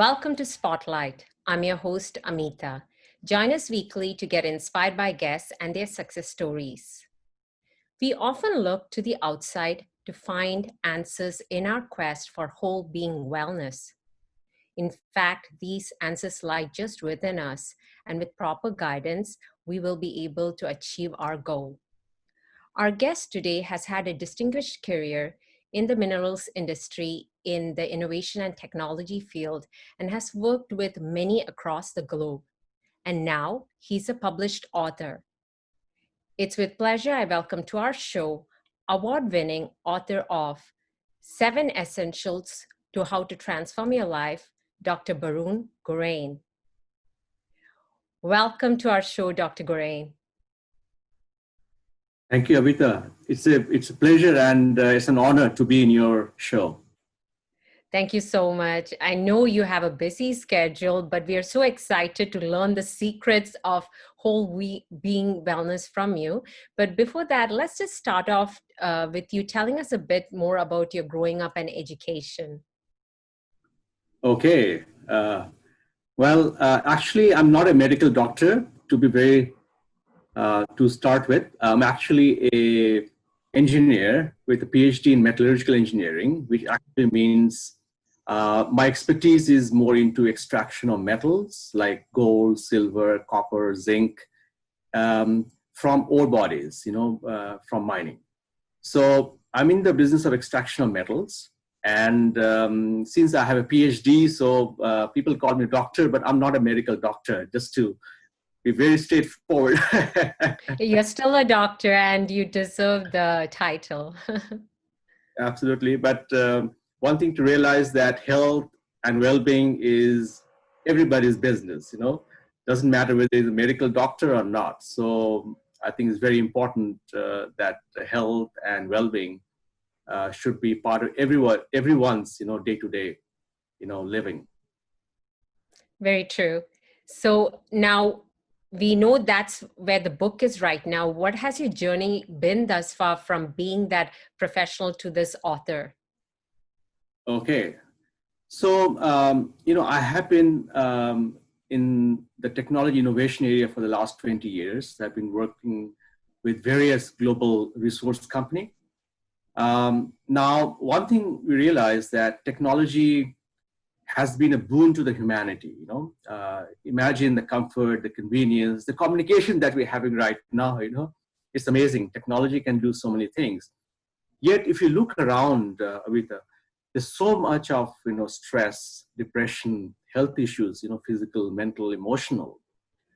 Welcome to Spotlight. I'm your host, Amitha. Join us weekly to get inspired by guests and their success stories. We often look to the outside to find answers in our quest for whole being wellness. In fact, these answers lie just within us, and with proper guidance, we will be able to achieve our goal. Our guest today has had a distinguished career in the minerals industry in the innovation and technology field and has worked with many across the globe. And now he's a published author. It's with pleasure I welcome to our show award-winning author of 7 Essentials to How to Transform Your Life, Dr. Barun Gorain. Welcome to our show, Dr. Gorain. Thank you, Amitha. It's a pleasure and it's an honor to be in your show. Thank you so much. I know you have a busy schedule, but we are so excited to learn the secrets of whole being wellness from you. But before that, let's just start off with you telling us a bit more about your growing up and education. Okay. Actually, I'm not a medical doctor, to start with. I'm actually a engineer with a PhD in metallurgical engineering, which actually means my expertise is more into extraction of metals like gold, silver, copper, zinc from ore bodies, from mining. So I'm in the business of extraction of metals. And since I have a PhD, so people call me doctor, but I'm not a medical doctor, just to be very straightforward. You're still a doctor and you deserve the title. Absolutely. But one thing to realize that health and well-being is everybody's business, doesn't matter whether he's a medical doctor or not. So I think it's very important that health and well-being should be part of everyone's, day-to-day, living. Very true. So now we know that's where the book is right now. What has your journey been thus far from being that professional to this author? Okay. So, I have been in the technology innovation area for the last 20 years. I've been working with various global resource companies. Now, one thing we realize that technology has been a boon to the humanity. Imagine the comfort, the convenience, the communication that we're having right now. It's amazing. Technology can do so many things. Yet, if you look around, Amitha, there's so much of stress, depression, health issues. Physical, mental, emotional.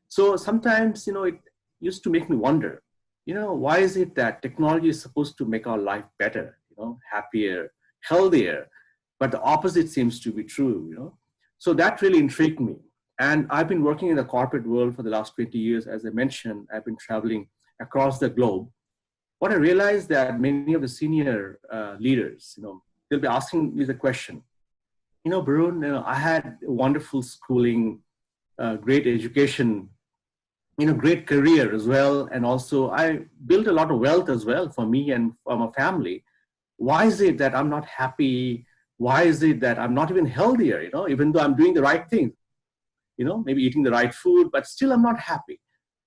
So sometimes it used to make me wonder. Why is it that technology is supposed to make our life better? Happier, healthier. But the opposite seems to be true, So that really intrigued me. And I've been working in the corporate world for the last 20 years. As I mentioned, I've been traveling across the globe. What I realized that many of the senior leaders, they'll be asking me the question, Barun, I had wonderful schooling, great education, great career as well. And also I built a lot of wealth as well for me and for my family. Why is it that I'm not happy? Why is it that I'm not even healthier, even though I'm doing the right thing, maybe eating the right food, but still I'm not happy.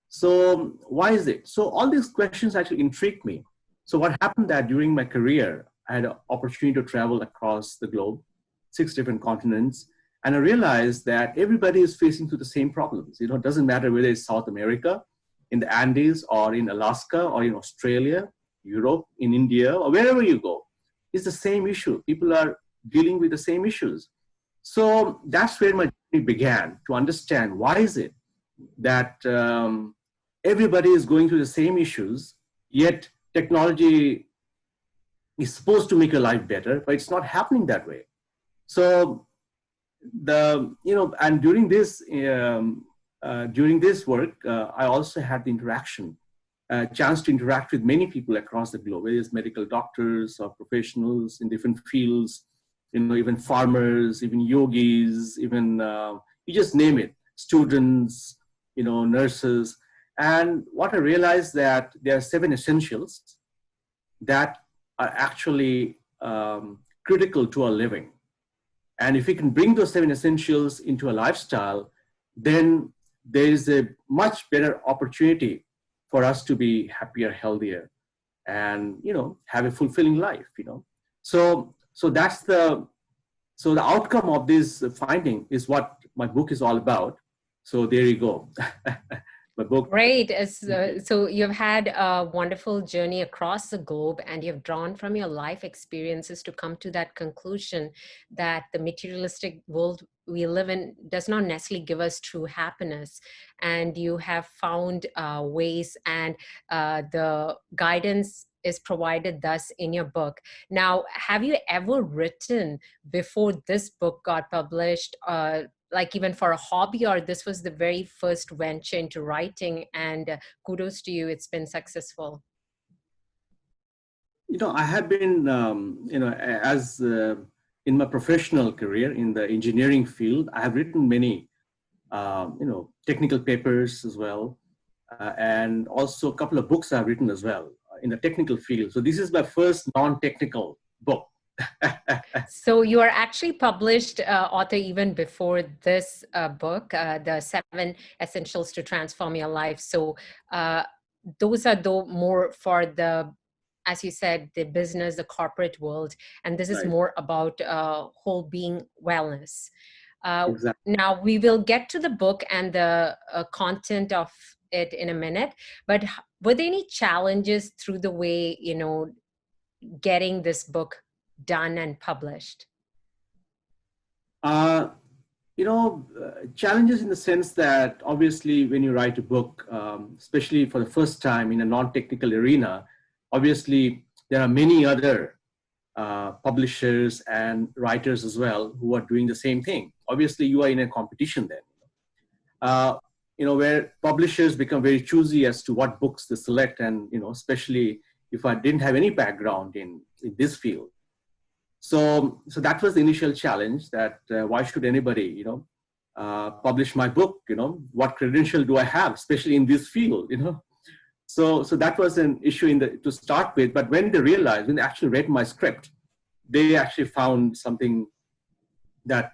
So why is it? So all these questions actually intrigued me. So what happened that during my career, I had an opportunity to travel across the globe, 6 different continents. And I realized that everybody is facing through the same problems. It doesn't matter whether it's South America, in the Andes, or in Alaska, or in Australia, Europe, in India, or wherever you go. It's the same issue. People are dealing with the same issues. So that's where my journey began, to understand why is it that everybody is going through the same issues, yet technology is supposed to make your life better, but it's not happening that way. So and during this work, I also had the chance to interact with many people across the globe, whether it's medical doctors or professionals in different fields, even farmers, even yogis, even you just name it, students, nurses. And what I realized that there are 7 essentials that are actually critical to our living. And if we can bring those 7 essentials into a lifestyle, then there is a much better opportunity for us to be happier, healthier, and have a fulfilling life. So that's the outcome of this finding is what my book is all about. So there you go. My book. Great. So you've had a wonderful journey across the globe, and you've drawn from your life experiences to come to that conclusion that the materialistic world we live in does not necessarily give us true happiness. And you have found ways, and the guidance is provided thus in your book. Now, have you ever written before this book got published? Like even for a hobby, or this was the very first venture into writing, and kudos to you, it's been successful? I have been, as in my professional career in the engineering field, I have written many, technical papers as well, and also a couple of books I've written as well in the technical field. So this is my first non-technical book. So you are actually published author even before this book, the 7 Essentials to Transform Your Life. So those are though more for the, as you said, the business, the corporate world, and this is Right. more about whole being wellness. Exactly. Now we will get to the book and the content of it in a minute, but were there any challenges through the way, getting this book done and published? Uh, challenges in the sense that obviously when you write a book, especially for the first time in a non-technical arena, obviously there are many other publishers and writers as well who are doing the same thing. Obviously, you are in a competition then. Where publishers become very choosy as to what books they select, and especially if I didn't have any background in this field. So that was the initial challenge, that why should anybody, publish my book? What credential do I have, especially in this field? So that was an issue to start with. But when they actually read my script, they actually found something that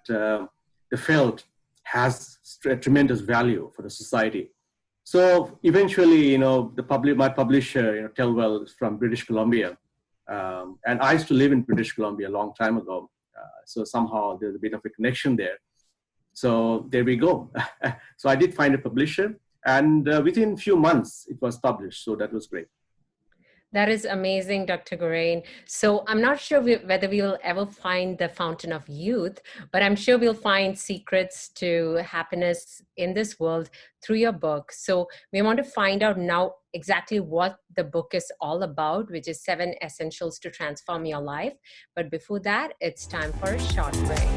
they felt has tremendous value for the society. So eventually, my publisher, Telwell, is from British Columbia. And I used to live in British Columbia a long time ago. So somehow there's a bit of a connection there. So there we go. So I did find a publisher, and within a few months it was published. So that was great. That is amazing, Dr. Gorain. So I'm not sure whether we will ever find the fountain of youth, but I'm sure we'll find secrets to happiness in this world through your book. So we want to find out now exactly what the book is all about, which is 7 Essentials to Transform Your Life. But before that, it's time for a short break.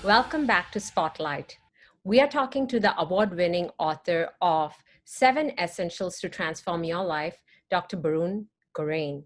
Welcome back to Spotlight. We are talking to the award-winning author of 7 Essentials to Transform Your Life, Dr. Barun Gorain.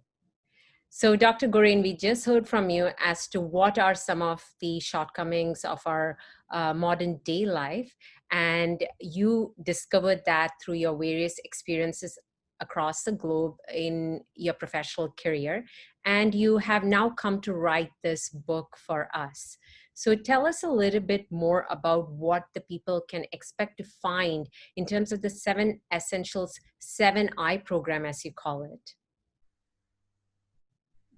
So, Dr. Gorain, we just heard from you as to what are some of the shortcomings of our modern day life, and you discovered that through your various experiences across the globe in your professional career, and you have now come to write this book for us. So tell us a little bit more about what the people can expect to find in terms of the 7 Essentials, 7I program, as you call it.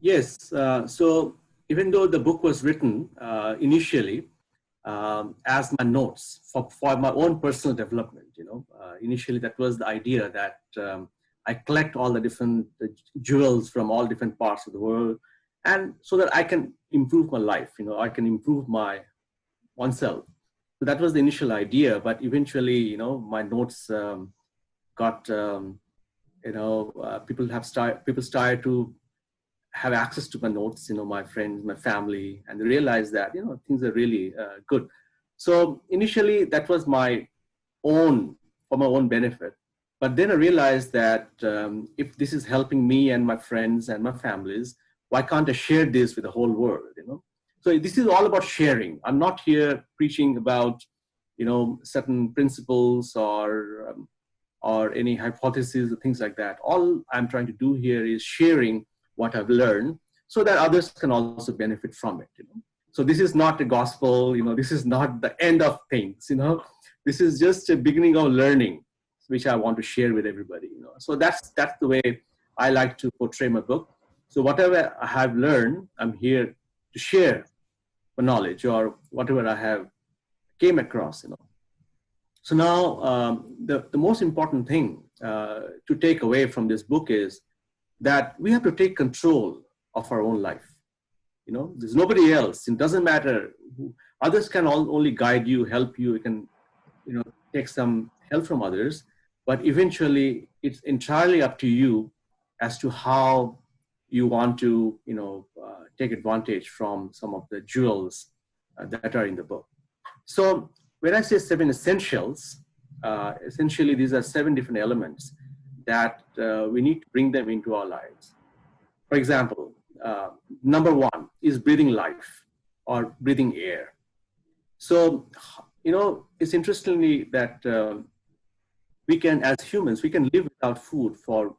Yes. So even though the book was written initially as my notes for my own personal development, initially that was the idea, that I collect all the different jewels from all different parts of the world, and so that I can improve my life, I can improve my oneself. So that was the initial idea. But eventually, my notes got, people started to have access to my notes, my friends, my family, and they realized that, things are really good. So initially that was for my own benefit. But then I realized that if this is helping me and my friends and my families, why can't I share this with the whole world, So this is all about sharing. I'm not here preaching about, certain principles or or any hypotheses or things like that. All I'm trying to do here is sharing what I've learned so that others can also benefit from it. So this is not a gospel, this is not the end of things, this is just a beginning of learning, which I want to share with everybody. So that's the way I like to portray my book. So whatever I have learned, I'm here to share my knowledge or whatever I have came across. So now the most important thing to take away from this book is that we have to take control of our own life. There's nobody else. It doesn't matter. Others can only guide you, help you. You can, take some help from others, but eventually it's entirely up to you as to how you want to, take advantage from some of the jewels that are in the book. So when I say 7 essentials, essentially these are 7 different elements that we need to bring them into our lives. For example, number 1 is breathing life or breathing air. So, it's interestingly that we can, as humans, we can live without food for,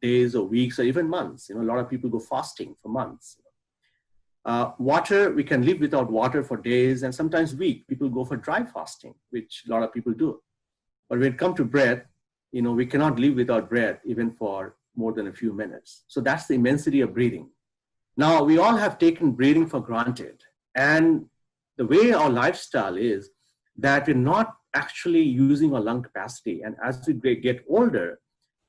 days or weeks or even months. A lot of people go fasting for months. Water, we can live without water for days and sometimes weeks. People go for dry fasting, which a lot of people do. But when it comes to breath, we cannot live without breath even for more than a few minutes. So that's the immensity of breathing. Now, we all have taken breathing for granted. And the way our lifestyle is that we're not actually using our lung capacity. And as we get older,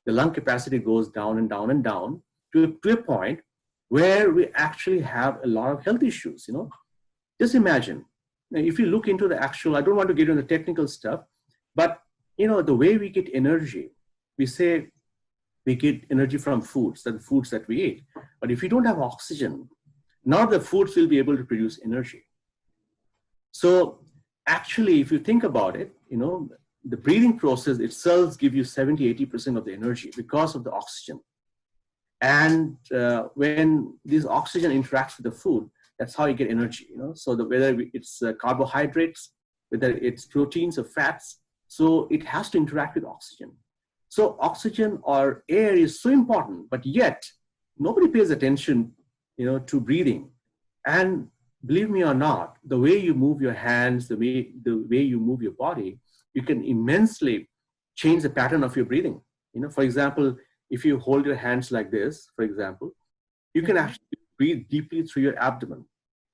the lung capacity goes down and down and down to a point where we actually have a lot of health issues. Just imagine, if you look into the actual, I don't want to get into the technical stuff, but the way we get energy, we say we get energy from foods, the foods that we eat. But if you don't have oxygen, none of the foods will be able to produce energy. So actually, if you think about it, the breathing process itself gives you 70-80% of the energy because of the oxygen. And when this oxygen interacts with the food, that's how you get energy. So whether it's carbohydrates, whether it's proteins or fats, so it has to interact with oxygen. So oxygen or air is so important, but yet nobody pays attention, to breathing. And believe me or not, the way you move your hands, the way you move your body, you can immensely change the pattern of your breathing. For example, if you hold your hands like this, for example, you can actually breathe deeply through your abdomen.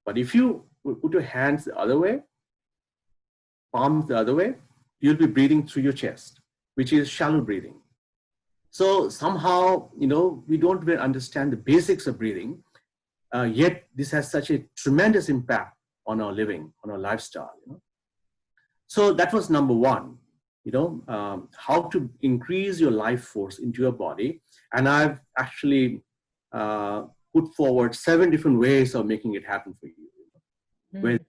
But if you put your hands the other way, palms the other way, you'll be breathing through your chest, which is shallow breathing. So somehow, we don't really understand the basics of breathing, yet this has such a tremendous impact on our living, on our lifestyle. So that was number 1. How to increase your life force into your body. And I've actually put forward 7 different ways of making it happen for you. With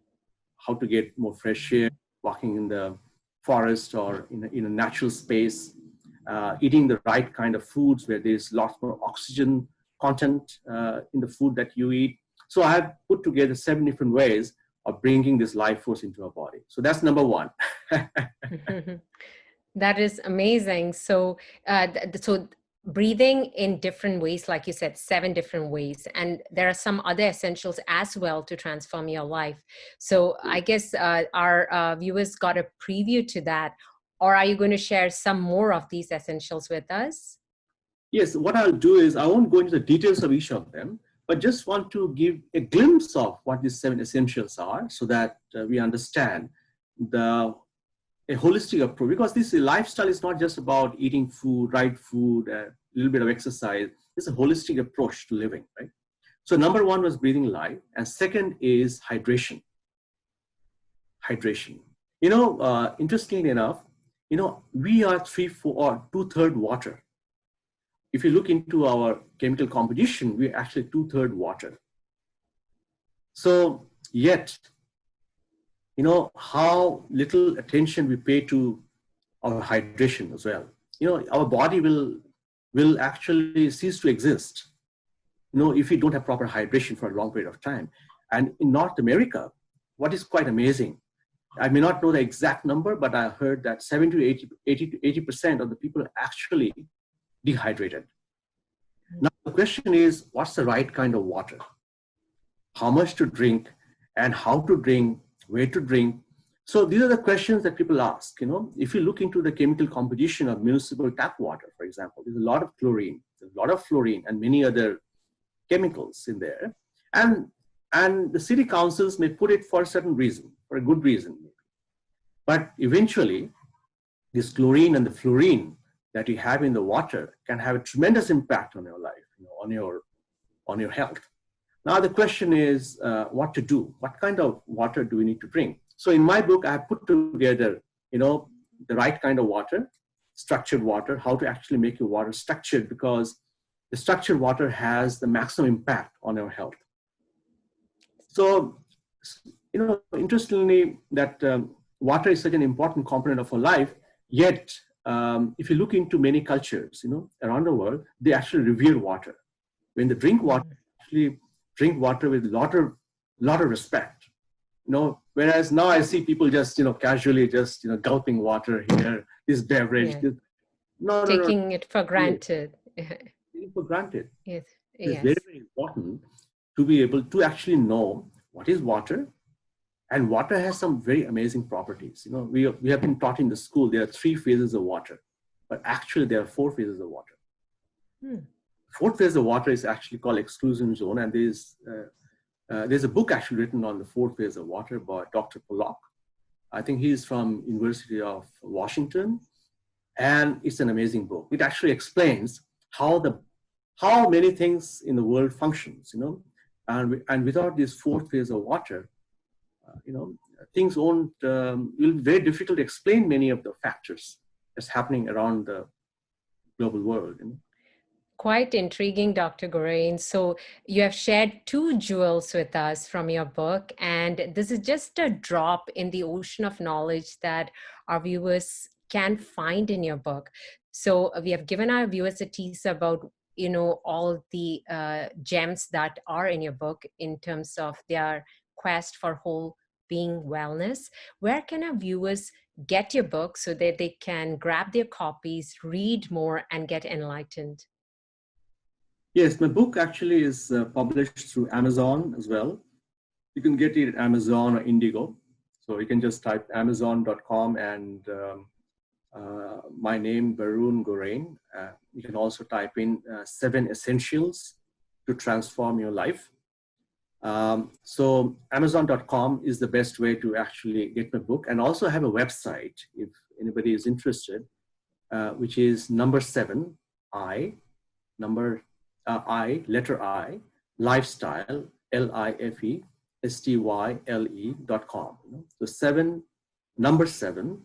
how to get more fresh air, walking in the forest or in a natural space, eating the right kind of foods where there's lots more oxygen content in the food that you eat. So I have put together 7 different ways of bringing this life force into our body. So that's number 1. That is amazing. So, so breathing in different ways, like you said, 7 different ways, and there are some other essentials as well to transform your life. So I guess our viewers got a preview to that. Or are you going to share some more of these essentials with us? Yes, what I'll do is I won't go into the details of each of them, but just want to give a glimpse of what these 7 essentials are so that we understand a holistic approach, because this lifestyle is not just about eating food, right food, a little bit of exercise. It's a holistic approach to living, right? So number 1 was breathing life, and second is hydration. Hydration. Interestingly enough, we are 3/4 or 2/3 water. If you look into our chemical composition, we're actually 2/3 water. So yet, how little attention we pay to our hydration as well. Our body will actually cease to exist, if we don't have proper hydration for a long period of time. And in North America, what is quite amazing, I may not know the exact number, but I heard that 70 to 80% of the people are actually dehydrated. Now, the question is, what's the right kind of water? How much to drink and how to drink, where to drink. So these are the questions that people ask. If you look into the chemical composition of municipal tap water, for example, there's a lot of chlorine, there's a lot of fluorine and many other chemicals in there. And the city councils may put it for a certain reason, for a good reason. But eventually, this chlorine and the fluorine that you have in the water can have a tremendous impact on your life, on your health. Now the question is what to do. What kind of water do we need to drink? So in my book, I have put together, the right kind of water, structured water, how to actually make your water structured, because the structured water has the maximum impact on your health. So, interestingly, that water is such an important component of our life, yet if you look into many cultures, around the world, they actually revere water. When they drink water, actually drink water with a lot of respect. Whereas now I see people just, casually just, gulping water here, this beverage. Yeah. No, Taking it for granted. Taking for granted. Yes. It's very, very important to be able to actually know what is water, and water has some very amazing properties. We have been taught in the school there are 3 phases of water, but actually there are 4 phases of water. Fourth phase of water is actually called exclusion zone, and there's a book actually written on the 4th phase of water by Dr. Pollock. I think he's from University of Washington, and it's an amazing book. It actually explains how many things in the world functions, and without this 4th phase of water, things won't, will be very difficult to explain many of the factors that's happening around the global world. Quite intriguing, Dr. Gorain. So you have shared 2 jewels with us from your book, and this is just a drop in the ocean of knowledge that our viewers can find in your book. So we have given our viewers a teaser about all the gems that are in your book in terms of their quest for whole being wellness. Where can our viewers get your book so that they can grab their copies, read more, and get enlightened? Yes, my book actually is published through Amazon as well. You can get it at Amazon or Indigo. So you can just type amazon.com and my name, Barun Gorain. You can also type in 7 essentials to transform your life. So amazon.com is the best way to actually get my book, and also have a website if anybody is interested, which is number 7, letter I, lifestyle, lifestyle.com. So 7, number 7,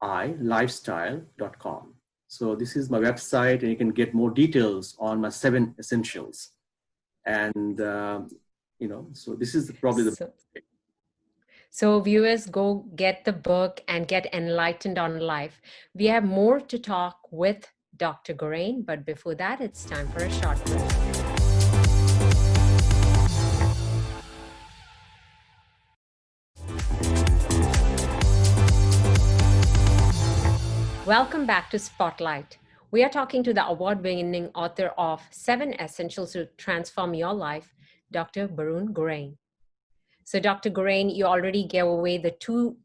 lifestyle.com. So this is my website, and you can get more details on my 7 essentials. And, so this is probably the So viewers, go get the book and get enlightened on life. We have more to talk with Dr. Gorain, but before that, it's time for a short break. Welcome back to Spotlight. We are talking to the award-winning author of 7 Essentials to Transform Your Life, Dr. Barun Gorain. So Dr. Gorain, you already gave away the 2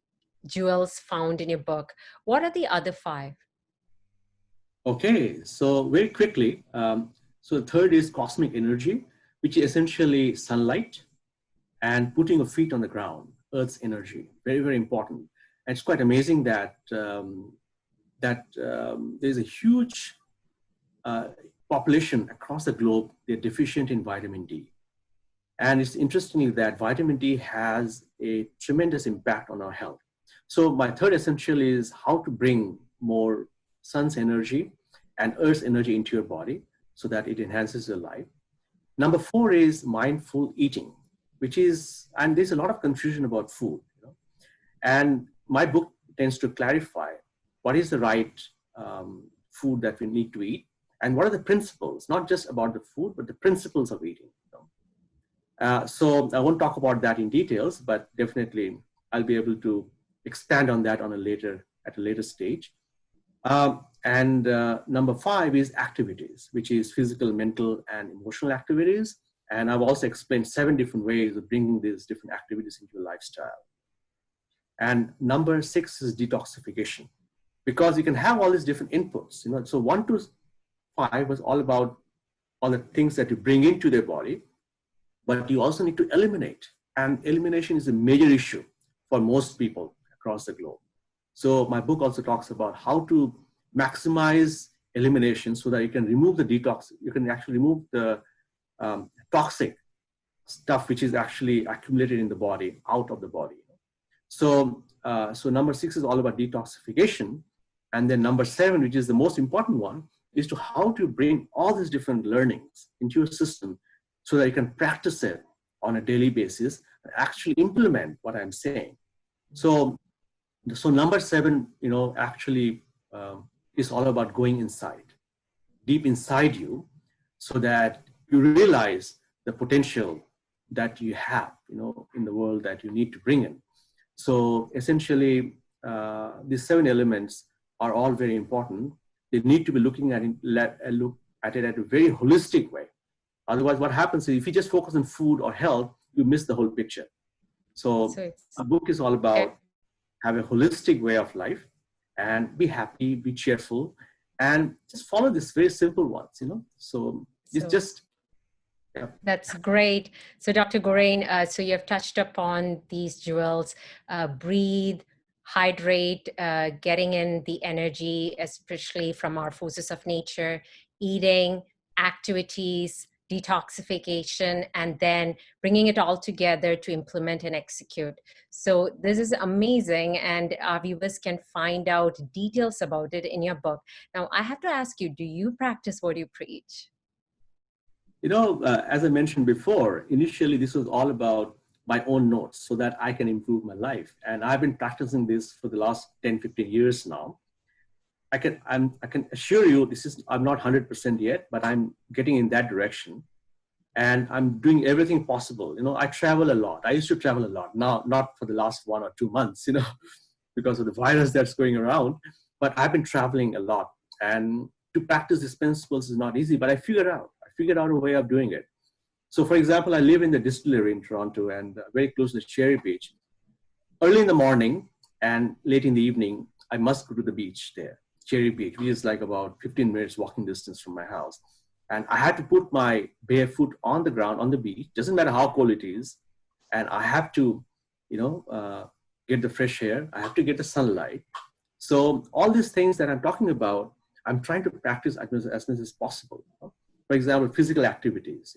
jewels found in your book. What are the other 5? Okay, so very quickly, so the 3rd is cosmic energy, which is essentially sunlight and putting your feet on the ground, Earth's energy, very, very important. And it's quite amazing that there's a huge population across the globe, they're deficient in vitamin D. And it's interesting that vitamin D has a tremendous impact on our health. So my 3rd essential is how to bring more sun's energy and Earth's energy into your body so that it enhances your life. Number 4 is mindful eating, which is, and there's a lot of confusion about food. And my book tends to clarify what is the right food that we need to eat, and what are the principles, not just about the food, but the principles of eating. So I won't talk about that in details, but definitely I'll be able to, expand on that at a later stage. Number 5 is activities, which is physical, mental, and emotional activities. And I've also explained 7 different ways of bringing these different activities into your lifestyle. And number 6 is detoxification, because you can have all these different inputs. So 1 to 5 was all about all the things that you bring into their body, but you also need to eliminate. And elimination is a major issue for most people across the globe. So my book also talks about how to maximize elimination so that you can remove the detox. You can actually remove the toxic stuff which is actually accumulated in the body out of the body. So number 6 is all about detoxification. And then number 7, which is the most important one, is to how to bring all these different learnings into your system so that you can practice it on a daily basis and actually implement what I'm saying. So number 7, actually is all about going inside, deep inside you, so that you realize the potential that you have, in the world that you need to bring in. So essentially, these 7 elements are all very important. They need to be looking at it at a very holistic way. Otherwise, what happens is if you just focus on food or health, you miss the whole picture. So a book is all about have a holistic way of life and be happy, be cheerful, and just follow these very simple ones, So it's just, yeah. That's great. So Dr. Gorain, so you have touched upon these jewels, breathe, hydrate, getting in the energy, especially from our forces of nature, eating, activities, detoxification, and then bringing it all together to implement and execute. So this is amazing, and our viewers can find out details about it in your book. Now, I have to ask you, do you practice what you preach? As I mentioned before, initially this was all about my own notes so that I can improve my life. And I've been practicing this for the last 10, 15 years now. I can assure you I'm not 100% yet, but I'm getting in that direction. And I'm doing everything possible. I travel a lot. I used to travel a lot. Now, not for the last 1 or 2 months, because of the virus that's going around, but I've been traveling a lot. And to practice these principles is not easy, but I figured out a way of doing it. So for example, I live in the distillery in Toronto and very close to Cherry Beach. Early in the morning and late in the evening, I must go to the beach there, Cherry Beach, which is like about 15 minutes walking distance from my house. And I had to put my bare foot on the ground on the beach, doesn't matter how cold it is. And I have to, get the fresh air. I have to get the sunlight. So all these things that I'm talking about, I'm trying to practice as much as possible. For example, physical activities.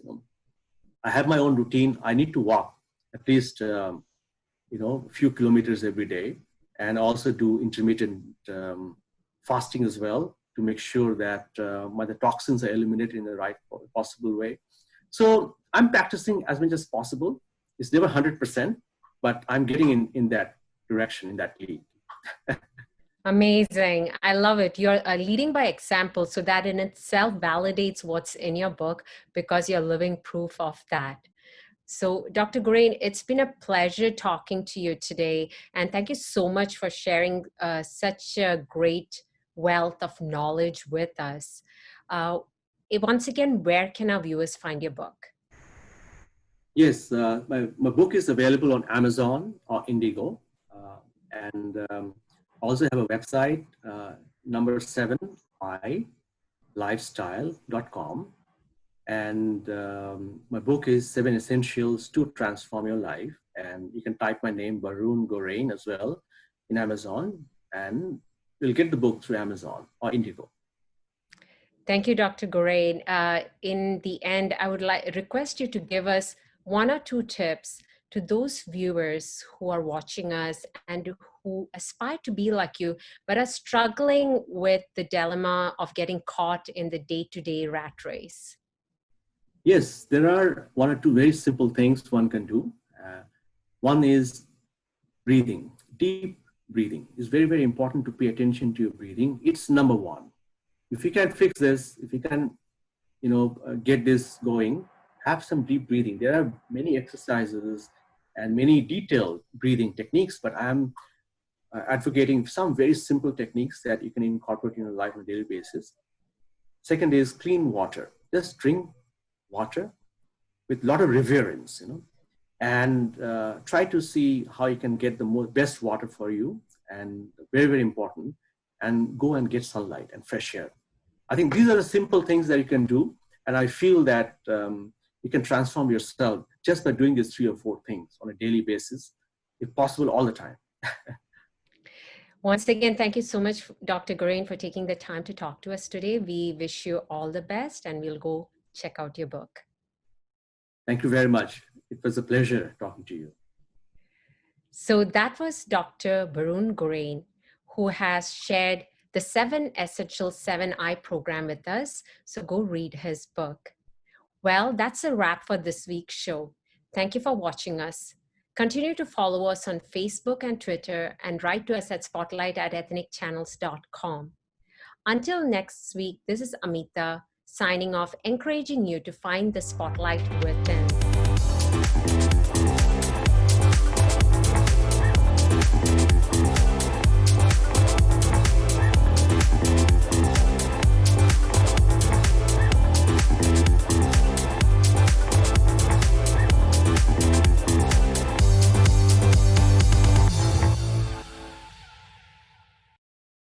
I have my own routine. I need to walk at least, a few kilometers every day, and also do intermittent fasting as well to make sure that the toxins are eliminated in the right possible way. So I'm practicing as much as possible. It's never 100%, but I'm getting in that direction, in that lead. Amazing. I love it. You're leading by example. So that in itself validates what's in your book because you're living proof of that. So Dr. Gorain, it's been a pleasure talking to you today. And thank you so much for sharing such a great wealth of knowledge with us. Once again, where can our viewers find your book? Yes, my book is available on Amazon or Indigo. And also have a website, number 7i lifestyle.com. And my book is 7 Essentials to Transform Your Life. And you can type my name, Barun Gorain, as well in Amazon. And you'll get the book through Amazon or Indigo. Thank you, Dr. Gorain. In the end, I would request you to give us 1 or 2 tips to those viewers who are watching us and who aspire to be like you, but are struggling with the dilemma of getting caught in the day-to-day rat race. Yes, there are 1 or 2 very simple things one can do. One is breathing. Deep breathing is very, very important to pay attention to your breathing. It's number 1. If you can fix this, if you can, get this going, have some deep breathing. There are many exercises and many detailed breathing techniques, but I'm advocating some very simple techniques that you can incorporate in your life on a daily basis. Second is clean water. Just drink water with a lot of reverence, and try to see how you can get the best water for you, and very, very important, and go and get sunlight and fresh air. I think these are the simple things that you can do, and I feel that you can transform yourself just by doing these 3 or 4 things on a daily basis, if possible, all the time. Once again, thank you so much, Dr. Gorain, for taking the time to talk to us today. We wish you all the best, and we'll go check out your book. Thank you very much. It was a pleasure talking to you. So that was Dr. Barun Gorain, who has shared the 7 Essential 7I program with us. So go read his book. Well, that's a wrap for this week's show. Thank you for watching us. Continue to follow us on Facebook and Twitter, and write to us at spotlight@ethnicchannels.com. Until next week, this is Amitha signing off, encouraging you to find the spotlight within.